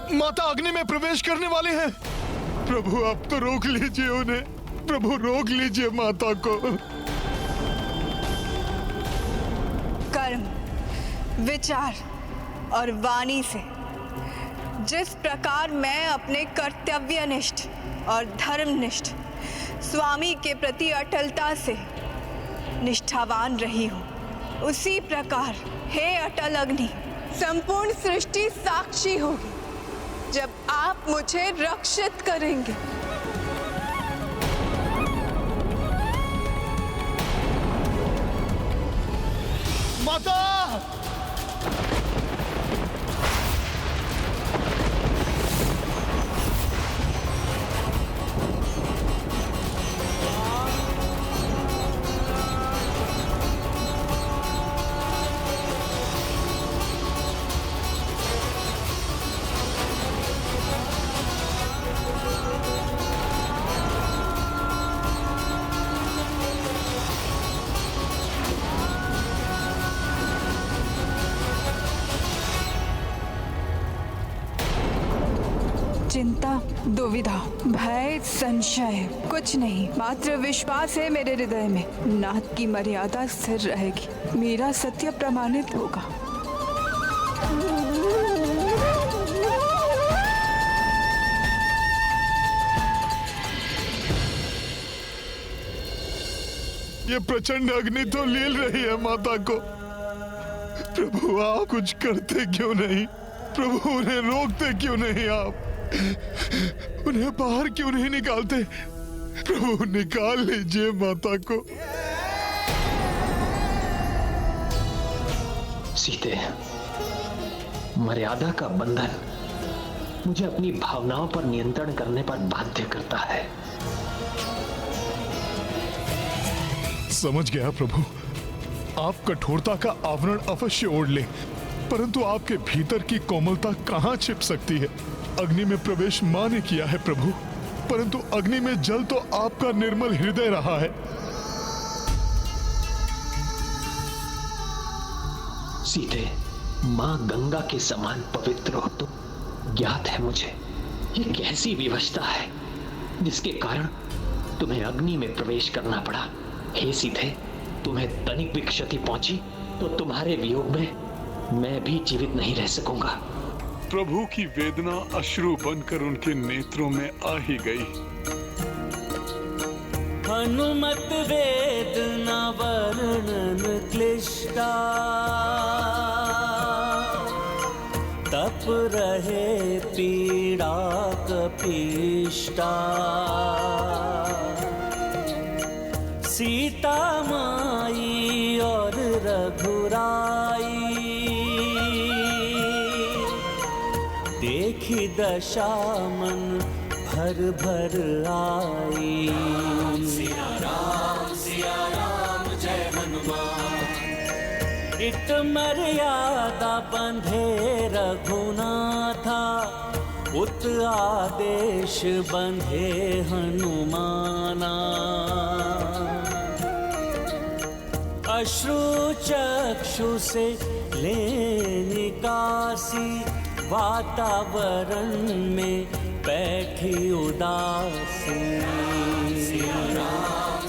माता अग्नि में प्रवेश करने वाले हैं। प्रभु आप तो रोक लीजिए उन्हें, प्रभु रोक लीजिए माता को। कर्म, विचार और वाणी से जिस प्रकार मैं अपने कर्तव्यनिष्ठ और धर्मनिष्ठ स्वामी के प्रति अटलता से निष्ठावान रही हूँ, उसी प्रकार हे अटल अग्नि, संपूर्ण सृष्टि साक्षी होगी जब आप मुझे रक्षित करेंगे। माता! चिंता, दुविधा, भय, संशय कुछ नहीं, मात्र विश्वास है मेरे हृदय में। नाथ की मर्यादा स्थिर रहेगी, मेरा सत्य प्रमाणित होगा। ये प्रचंड अग्नि तो लील रही है माता को। प्रभु आप कुछ करते क्यों नहीं? प्रभु उन्हें रोकते क्यों नहीं? आप उन्हें बाहर क्यों नहीं निकालते? प्रभु निकाल लीजिए माता को। सीते, मर्यादा का बंधन मुझे अपनी भावनाओं पर नियंत्रण करने पर बाध्य करता है। समझ गया प्रभु, आप कठोरता का आवरण अवश्य ओढ़ लें, परंतु आपके भीतर की कोमलता कहां छिप सकती है? अग्नि में प्रवेश मां ने किया है प्रभु, परंतु अग्नि में जल तो आपका निर्मल हृदय रहा है। सीते, मां गंगा के समान पवित्र हो तो ज्ञात है मुझे ये कैसी विवशता है जिसके कारण तुम्हें अग्नि में प्रवेश करना पड़ा। हे सीते, तुम्हें तनिक भी क्षति पहुंची तो तुम्हारे वियोग में मैं भी जीवित नहीं रह सकूंगा। प्रभु की वेदना अश्रु बनकर उनके नेत्रों में आ ही गई। हनुमत वेदना वर्णन क्लिष्टा, तप रहे पीड़ा कपिष्टा। सीता माई और रघुराई, देखी दशा मन भर भर आई। सिया राम जय हनुमान। इट मर्यादा बंधे रघुनाथा, उत आदेश बंधे हनुमाना। अश्रु चक्षु से ले निकासी, वातावरण में बैठी उदासी। सिया राम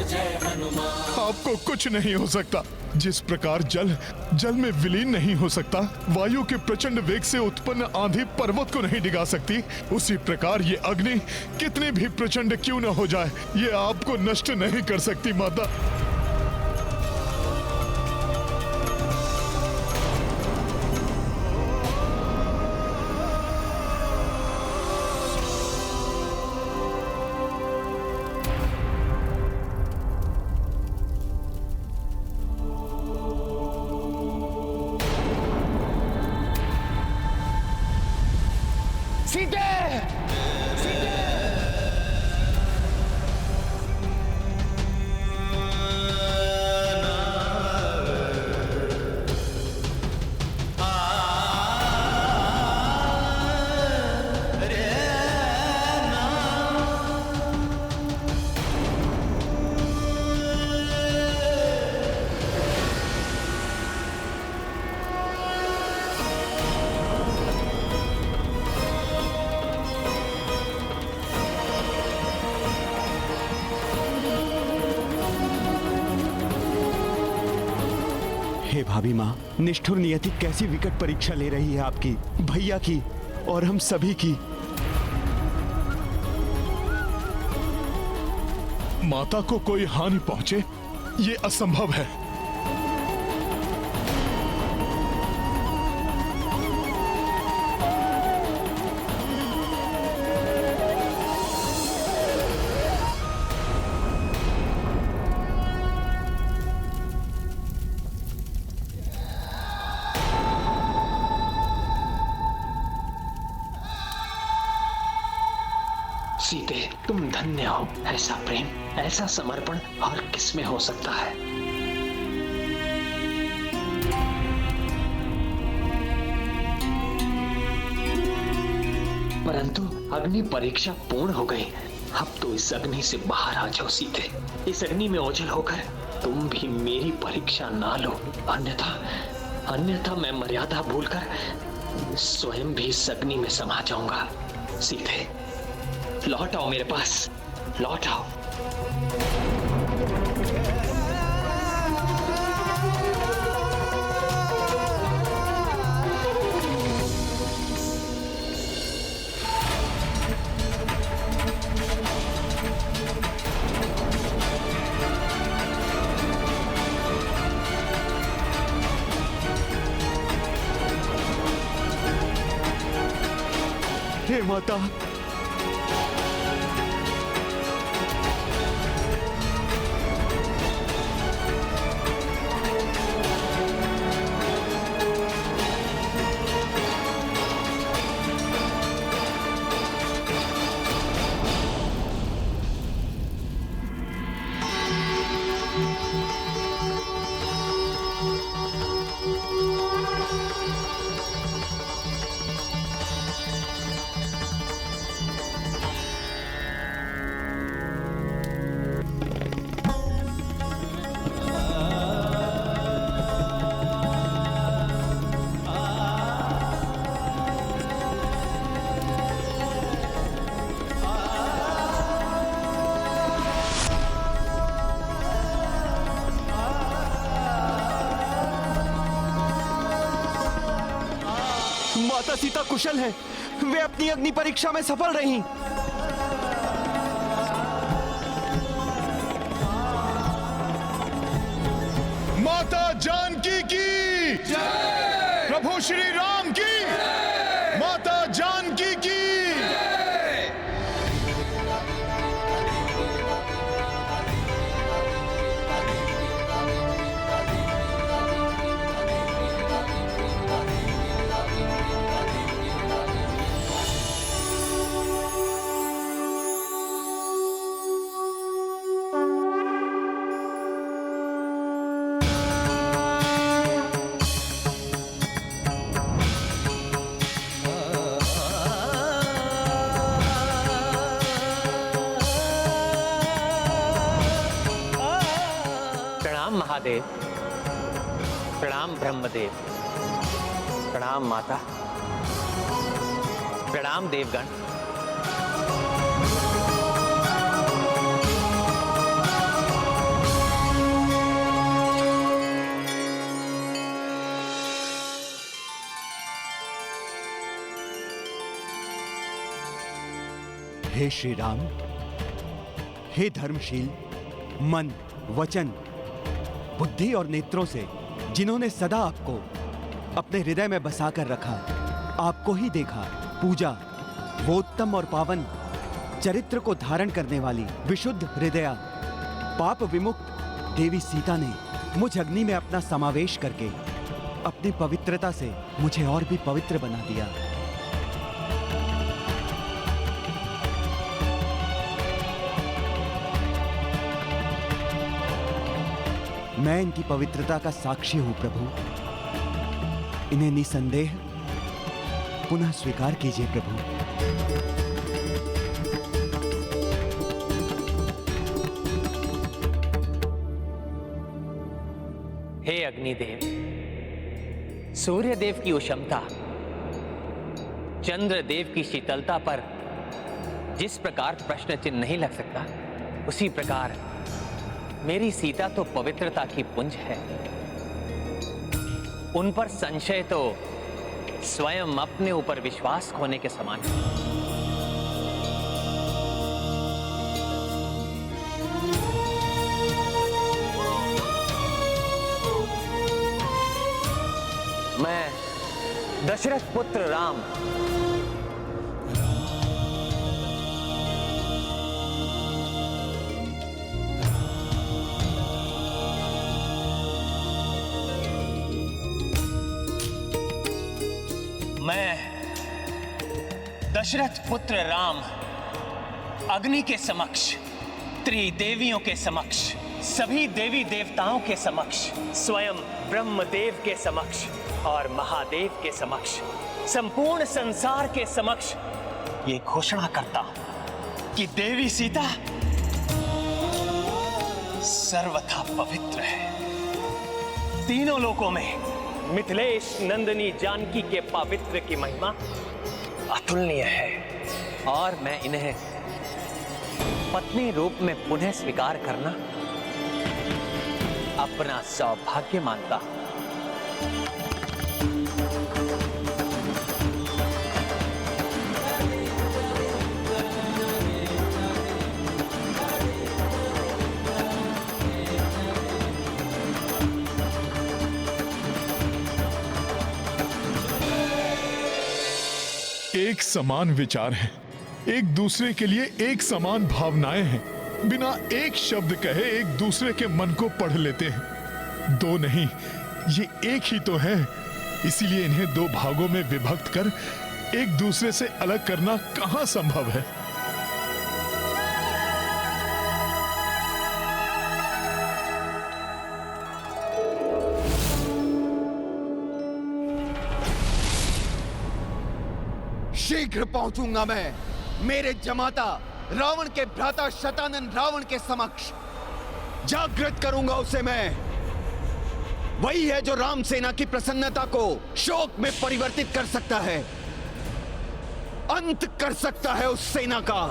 जय हनुमान। आपको कुछ नहीं हो सकता। जिस प्रकार जल में विलीन नहीं हो सकता, वायु के प्रचंड वेग से उत्पन्न आंधी पर्वत को नहीं डिगा सकती, उसी प्रकार ये अग्नि कितनी भी प्रचंड क्यों न हो जाए, ये आपको नष्ट नहीं कर सकती माता। हे भाभी माँ, निष्ठुर नियति कैसी विकट परीक्षा ले रही है आपकी, भैया की और हम सभी की। माता को कोई हानि पहुंचे ये असंभव है। सीते, तुम धन्य हो। ऐसा प्रेम, ऐसा समर्पण और किसमें हो सकता है। परंतु अग्नि परीक्षा पूर्ण हो गई। अब तो इस अग्नि से बाहर आ जाओ सीते। इस अग्नि में ओझल होकर तुम भी मेरी परीक्षा ना लो, अन्यथा मैं मर्यादा भूलकर स्वयं भी इस अग्नि में समा जाऊंगा। सीते, लौट आओ मेरे पास, लौट आओ। हे माता, माता सीता कुशल हैं। वे अपनी अग्नि परीक्षा में सफल रहीं। माता जानकी की जय। प्रभु श्री राम की जय। माता जानकी की जय। महादेव, प्रणाम ब्रह्मदेव, प्रणाम माता, प्रणाम देवगण। हे श्री राम, हे धर्मशील, मन, वचन, बुद्धि और नेत्रों से जिन्होंने सदा आपको अपने हृदय में बसाकर रखा, आपको ही देखा, पूजा, वो उत्तम और पावन चरित्र को धारण करने वाली विशुद्ध हृदया, पाप विमुक्त देवी सीता ने मुझ अग्नि में अपना समावेश करके अपनी पवित्रता से मुझे और भी पवित्र बना दिया। मैं इनकी पवित्रता का साक्षी हूं प्रभु। इन्हें निसंदेह पुनः स्वीकार कीजिए प्रभु। हे अग्निदेव, सूर्यदेव की उष्णता, चंद्रदेव की शीतलता पर जिस प्रकार प्रश्न चिन्ह नहीं लग सकता, उसी प्रकार मेरी सीता तो पवित्रता की पुंज है। उन पर संशय तो स्वयं अपने ऊपर विश्वास खोने के समान है। मैं दशरथ पुत्र राम दशरथ पुत्र राम अग्नि के समक्ष, त्रिदेवियों के समक्ष, सभी देवी देवताओं के समक्ष, स्वयं ब्रह्मदेव के समक्ष और महादेव के समक्ष, संपूर्ण संसार के समक्ष ये घोषणा करता हूं कि देवी सीता सर्वथा पवित्र है। तीनों लोकों में मिथिलेश नंदिनी जानकी के पावित्र की महिमा अतुलनीय है और मैं इन्हें पत्नी रूप में पुनः स्वीकार करना अपना सौभाग्य मानता हूं। एक समान विचार है, एक दूसरे के लिए एक समान भावनाएं हैं, बिना एक शब्द कहे एक दूसरे के मन को पढ़ लेते हैं। दो नहीं, ये एक ही तो है। इसीलिए इन्हें दो भागों में विभक्त कर एक दूसरे से अलग करना कहां संभव है। शीघ्र पहुंचूंगा मैं मेरे जमाता रावण के भ्राता शतानन रावण के समक्ष। जागृत करूंगा उसे मैं। वही है जो राम सेना की प्रसन्नता को शोक में परिवर्तित कर सकता है, अंत कर सकता है उस सेना का।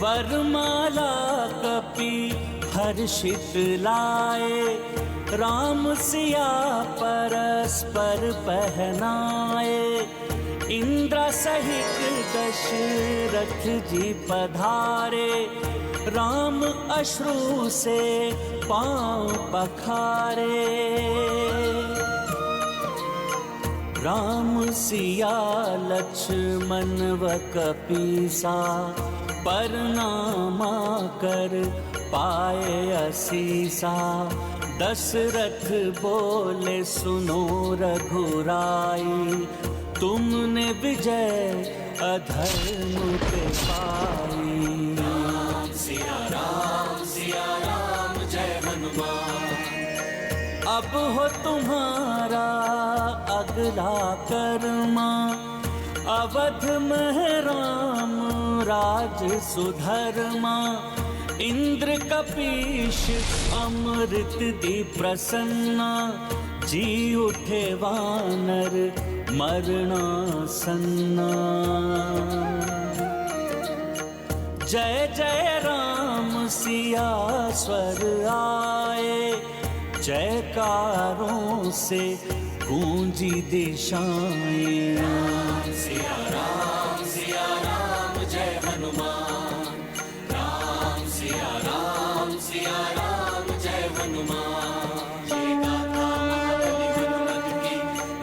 वरमाला कपि हर्षित लाए, राम सिया परस्पर पहनाए। इंद्र सहित दशरथ जी पधारे, राम अश्रु से पांव पखारे। राम सिया लक्ष्मण व कपीसा, परनामा कर पाए असीसा। दशरथ बोले सुनो रघुराई, तुमने विजय अधर्म पे पाई। राम सिया राम जय हनुमान। अब हो तुम्हारा अगला कर्मा, अवध में राम राज सुधर्मा। इंद्र कपीश अमृत दी प्रसन्ना, जी उठे वानर मरना सन्ना। जय जय राम सिया स्वर आए, जयकारों से गूंजी दिशाएं। राम सिया राम जय हनुमान। राम सिया राम जय हनुमान। ये गाथा महाबली हनुमत की,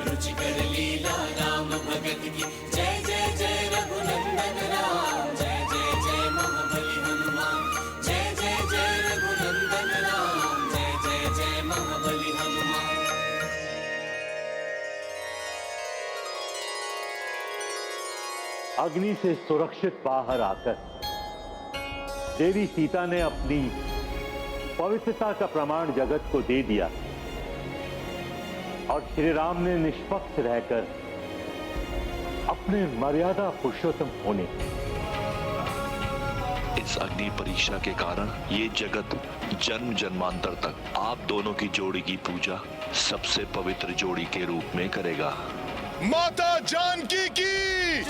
रुचिकर लीला राम भगत की। जय जय जय रघुनंदन राम, जय जय जय महाबली हनुमान। जय जय जय रघुनंदन राम, जय जय जय महाबली हनुमान। अग्नि से सुरक्षित बाहर आकर देवी सीता ने अपनी पवित्रता का प्रमाण जगत को दे दिया और श्री राम ने निष्पक्ष रहकर अपने मर्यादा पुरुषोत्तम होने। इस अग्नि परीक्षा के कारण ये जगत जन्म जन्मांतर तक आप दोनों की जोड़ी की पूजा सबसे पवित्र जोड़ी के रूप में करेगा। माता जानकी की,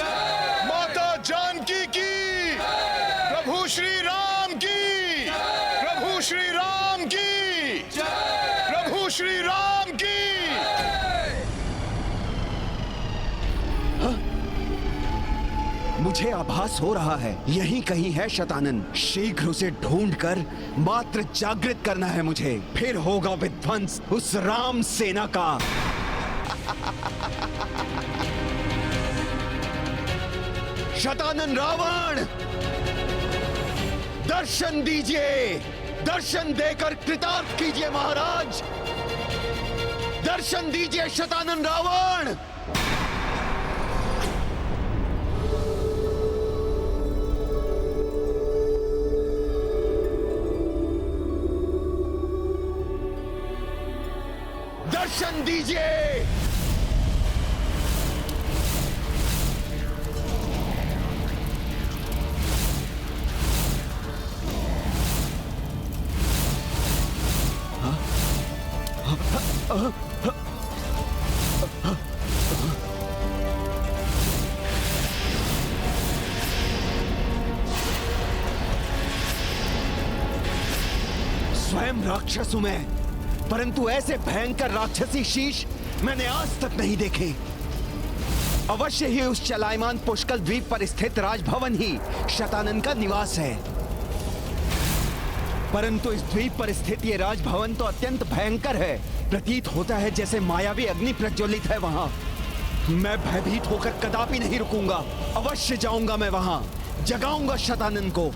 माता जानकी की, प्रभु श्री राम की, प्रभु श्री राम की, प्रभु श्री राम की। मुझे आभास हो रहा है यहीं कहीं है शतानन। शीघ्र उसे ढूंढकर मात्र जागृत करना है मुझे, फिर होगा विध्वंस उस राम सेना का। शतानन रावण, दर्शन दीजिए, दर्शन देकर कृतार्थ कीजिए महाराज। दर्शन दीजिए शतानन रावण। दर्शन दीजिए। स्वयं राक्षस हूं मैं, परंतु ऐसे भयंकर राक्षसी शीश मैंने आज तक नहीं देखे। अवश्य ही उस चलायमान पुष्कल द्वीप पर स्थित राजभवन ही शतानन का निवास है, परंतु इस द्वीप पर स्थित ये राजभवन तो अत्यंत भयंकर है। प्रतीत होता है जैसे मायावी अग्नि प्रज्वलित है वहां। मैं भयभीत होकर कदापि नहीं रुकूंगा, अवश्य जाऊंगा मैं वहां, जगाऊंगा शतानन को।